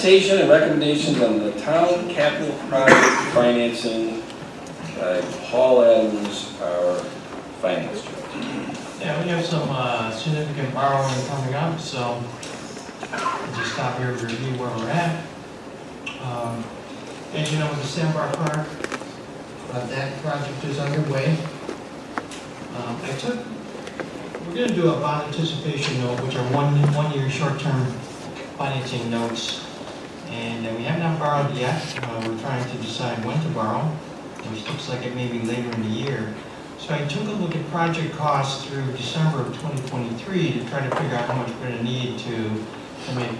presentation and recommendations on the town capital project financing by Paul Adams, our finance director. Yeah, we have some significant borrowing coming up, so we'll just stop here to review where we're at. As you know, with the Sandbar Park, that project is underway. We're going to do a bond anticipation note, which are one-year short-term financing notes, and we have not borrowed yet. We're trying to decide when to borrow, which looks like it may be later in the year. So I took a look at project costs through December of 2023 to try to figure out how much we're going to need to make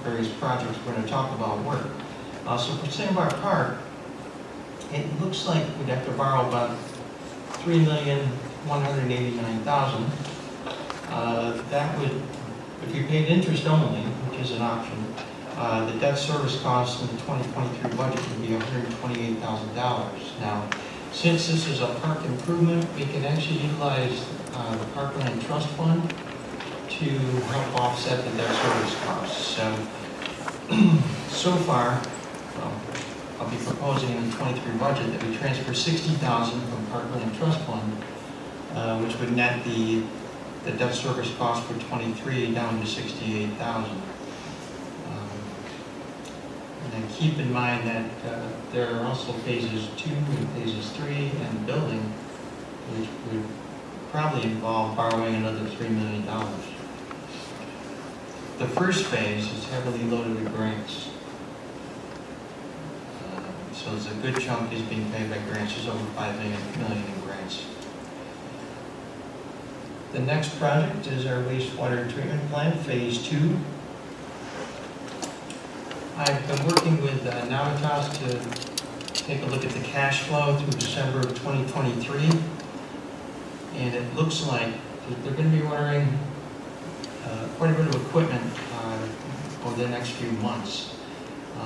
various projects we're going to talk about work. So for Sandbar Park, it looks like we'd have to borrow about $3,189,000. That would, if we paid interest only, which is an option, the debt service cost in the 2023 budget would be $128,000. Now, since this is a park improvement, we can actually utilize the Parkland Trust Fund to help offset the debt service costs. So far, I'll be proposing in the 23 budget that we transfer $60,000 from Parkland Trust Fund, which would net the debt service cost for 23 down to $68,000. And then keep in mind that there are also phases 2 and phases 3 and the building, which would probably involve borrowing another $3 million. The first phase is heavily loaded with grants. So there's a good chunk is being paid by grants. There's over $5 million in grants. The next project is our wastewater treatment plant, phase 2. I've been working with Navitas to take a look at the cash flow through December of 2023. And it looks like they're going to be ordering quite a bit of equipment over the next few months.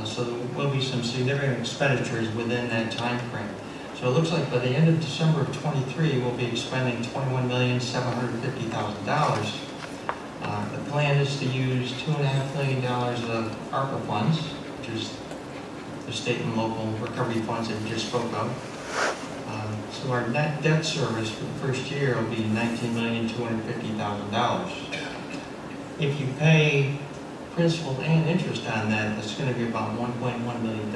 So there will be some significant expenditures within that time frame. So it looks like by the end of December of 23, we'll be expending $21,750,000. The plan is to use $2.5 million of ARPA funds, which is the state and local recovery funds that we just spoke of. So our net debt service for the first year will be $19,250,000. If you pay principal and interest on that, that's going to be about $1.1 million.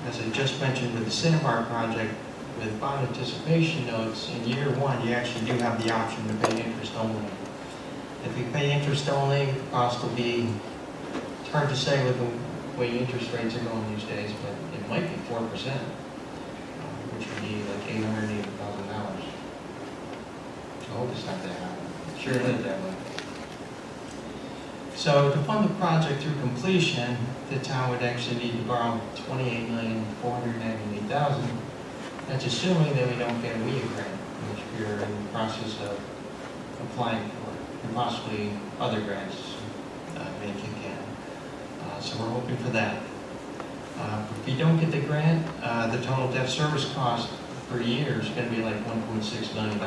As I just mentioned with the Sandbar project, with bond anticipation notes, in year 1 you actually do have the option to pay interest only. If you pay interest only, the cost will be, it's hard to say with the way interest rates are going these days, but it might be 4%, which would be like $880,000. I hope it's not that high. It sure is that way. So to fund the project through completion, the town would actually need to borrow $28,498,000. That's assuming that we don't get a WIA grant, which we're in the process of applying for, and possibly other grants may kick in. So we're hoping for that. If we don't get the grant, the total debt service cost per year is going to be like $1.6 million,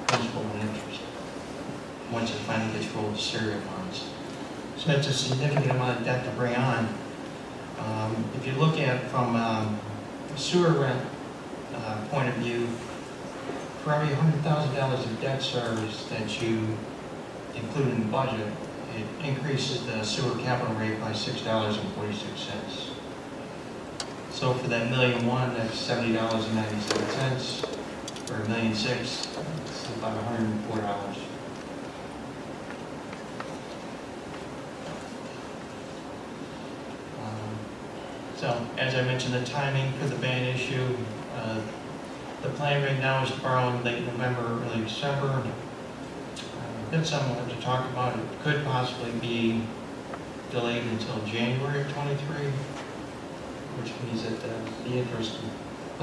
principal and interest, once it finally gets rolled to serial funds. So that's a significant amount of debt to bring on. If you look at from a sewer rent point of view, for every $100,000 of debt service that you include in the budget, it increases the sewer capital rate by $6.46. So for that $1.1 million, that's $70.97. For $1.6 million, it's about $104. So, as I mentioned, the timing for the ban issue, the plan right now is to borrow in late November, early December. That's something we'll have to talk about. It could possibly be delayed until January of 23, which means that the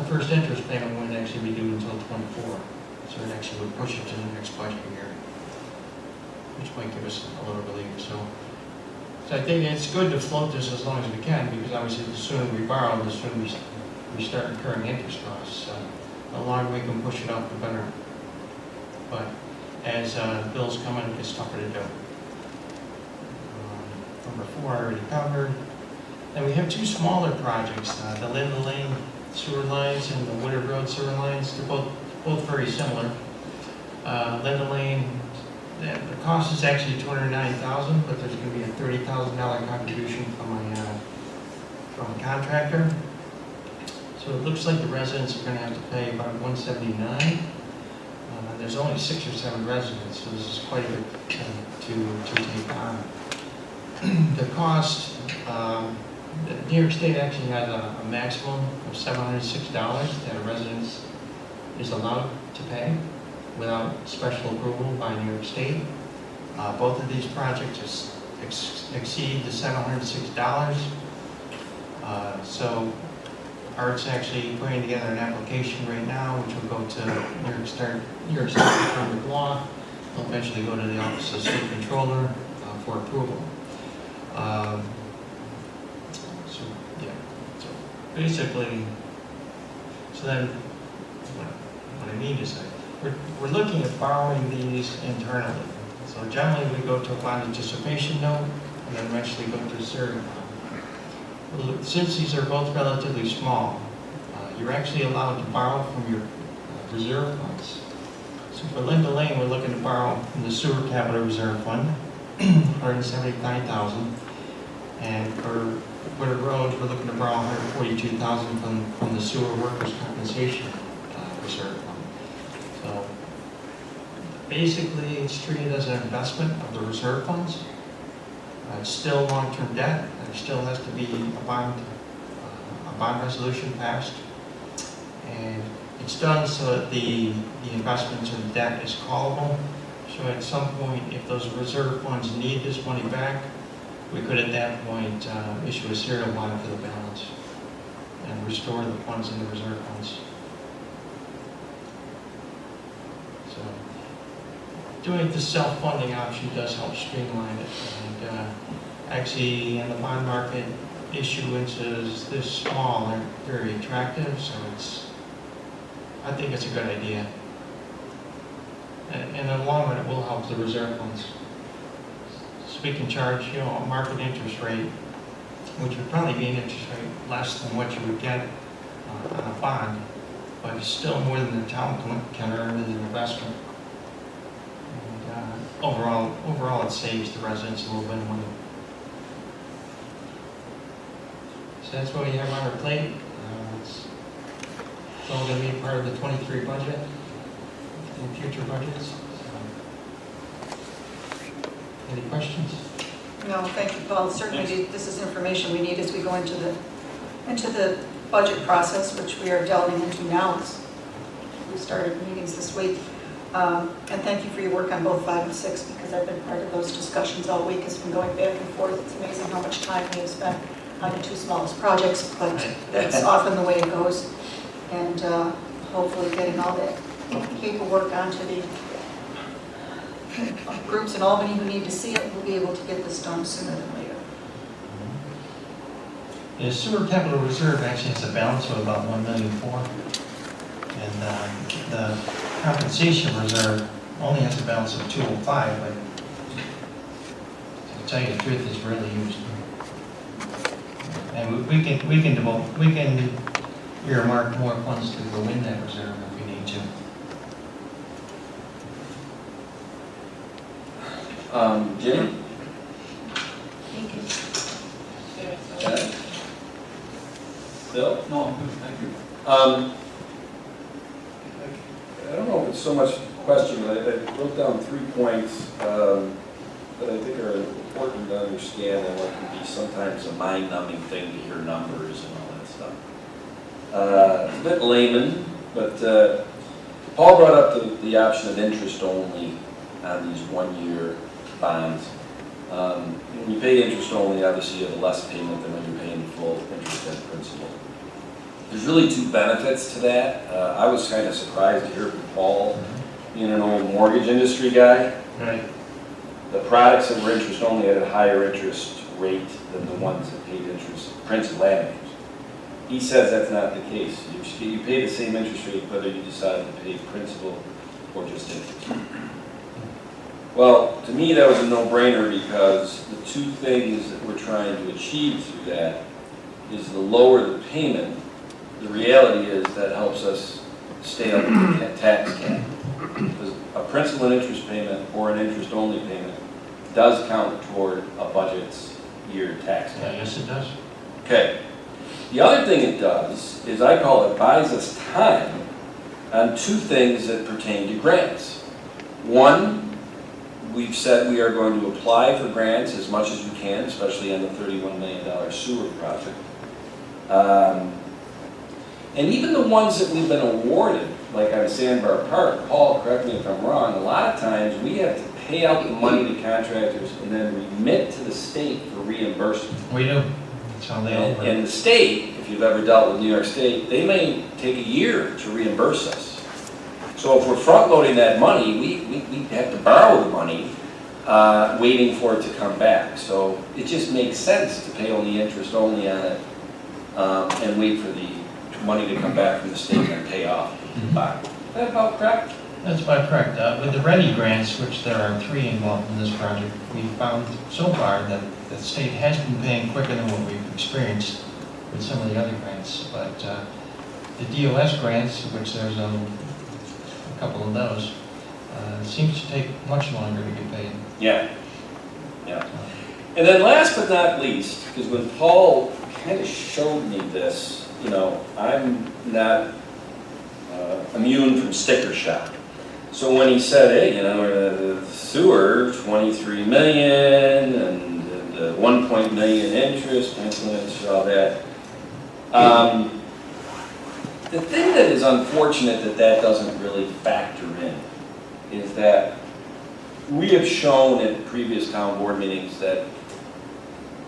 first interest payment wouldn't actually be due until 24. So it actually would push it to the next budget year, which might give us a little relief. So I think it's good to float this as long as we can, because obviously the sooner we borrow, the sooner we start incurring interest costs. The longer we can push it up, the better. But as bills come in, it's tougher to do. Number 4 I already covered. And we have 2 smaller projects, the Linda Lane sewer lines and the Woodard Road sewer lines. They're both very similar. Linda Lane, the cost is actually $290,000, but there's going to be a $30,000 contribution from a contractor. So it looks like the residents are going to have to pay about $179. There's only 6 or 7 residents, so this is quite a bit to take on. The cost, New York State actually has a maximum of $706 that a resident is allowed to pay without special approval by New York State. Both of these projects exceed the $706. So Art's actually putting together an application right now, which will go to New York State Department of Law. Will eventually go to the Office of State Controller for approval. So basically, then what I mean to say, we're looking at borrowing these internally. So generally we go to a bond anticipation note and then eventually go to a surety bond. Well, since these are both relatively small, you're actually allowed to borrow from your reserve funds. So for Linda Lane, we're looking to borrow from the Sewer Capital Reserve Fund, $179,000. And for Woodard Road, we're looking to borrow $142,000 from the Sewer Workers' Compensation Reserve Fund. So basically, it's treated as an investment of the reserve funds. It's still long-term debt. There still has to be a bond resolution passed. And it's done so that the investments or the debt is callable. So at some point, if those reserve funds need this money back, we could at that point issue a serial bond for the balance and restore the funds in the reserve funds. So doing the self-funding option does help streamline it. And actually, in the bond market, issuances this small are very attractive, so I think it's a good idea. And in the long run, it will help the reserve funds. So we can charge, a market interest rate, which would probably be an interest rate less than what you would get on a bond, but it's still more than the town can earn as an investment. And overall, it saves the residents a little bit of money. So that's what we have on our plate. It's all going to be part of the 23 budget and future budgets. So, any questions? No, thank you, Paul. Certainly, this is information we need as we go into the budget process, which we are delving into now. We started meetings this week. And thank you for your work on both 5 and 6, because I've been part of those discussions all week. It's been going back and forth. It's amazing how much time we have spent on the 2 smallest projects, but that's often the way it goes. And hopefully getting all that paperwork onto the groups in Albany who need to see it, we'll be able to get this done sooner than later. The Sewer Capital Reserve actually has a balance of about $1.4 million. And the Compensation Reserve only has a balance of $205, but to tell you the truth, it's really used. And we can earmark more funds to go in that reserve if we need to. Jim? Thank you. Chad? Bill? No, I'm good, thank you. I don't know if it's so much a question, but I wrote down 3 points that I think are important to understand and what can be sometimes a mind-numbing thing to hear numbers and all that stuff. It's a bit layman, but Paul brought up the option of interest only on these 1-year bonds. When you pay interest only, obviously you have a less payment than when you're paying full interest and principal. There's really 2 benefits to that. I was kind of surprised to hear from Paul, being an old mortgage industry guy. Right. The products that were interest only had a higher interest rate than the ones that paid interest, principal and interest. He says that's not the case. You pay the same interest rate whether you decide to pay principal or just interest. Well, to me, that was a no-brainer because the two things that we're trying to achieve through that is the lower the payment, the reality is that helps us stay under the tax cap. Because a principal and interest payment or an interest-only payment does count toward a budget's year tax cap. Yes, it does. Okay. The other thing it does is I call it buys us time on two things that pertain to grants. One, we've said we are going to apply for grants as much as we can, especially on the $31 million sewer project. And even the ones that we've been awarded, like on Sandbar Park, Paul, correct me if I'm wrong, a lot of times we have to pay out the money to contractors and then remit to the state for reimbursement. We do. That's how they all work. And the state, if you've ever dealt with New York State, they may take a year to reimburse us. So if we're front-loading that money, we have to borrow the money, waiting for it to come back. So it just makes sense to pay only interest only on it, and wait for the money to come back from the state and pay off the bond. Is that about correct? That's about correct. With the ready grants, which there are 3 involved in this project, we found so far that the state has been paying quicker than what we've experienced with some of the other grants. But the DOS grants, which there's a couple of those, seems to take much longer to get paid. Yeah. Yeah. And then last but not least, because when Paul kind of showed me this, you know, I'm not immune from sticker shock. So when he said, hey, you know, the sewer, 23 million, and the 1 million interest, principal interest, all that. The thing that is unfortunate that doesn't really factor in is that we have shown at previous town board meetings that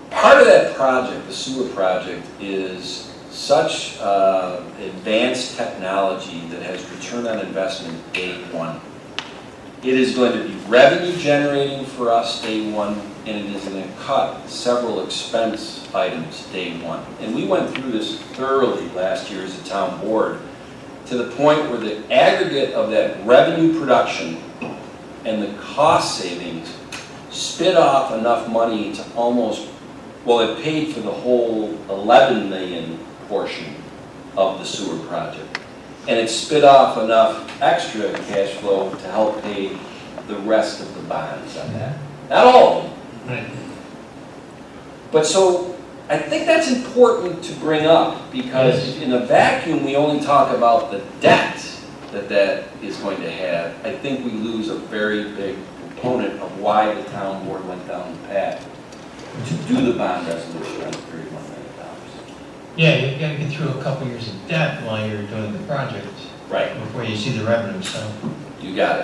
part of that project, the sewer project, is such advanced technology that has return on investment day one. It is going to be revenue generating for us day one, and it is going to cut several expense items day one. And we went through this thoroughly last year as a town board to the point where the aggregate of that revenue production and the cost savings spit off enough money to almost, well, it paid for the whole 11 million portion of the sewer project. And it spit off enough extra cash flow to help pay the rest of the bonds on that. Not all of them. Right. But so, I think that's important to bring up because Yes. in a vacuum, we only talk about the debt that is going to have. I think we lose a very big component of why the town board went down the path to do the bond resolution on $31 million. Yeah, you've got to get through a couple years of debt while you're doing the project Right. before you see the revenue, so. You got it.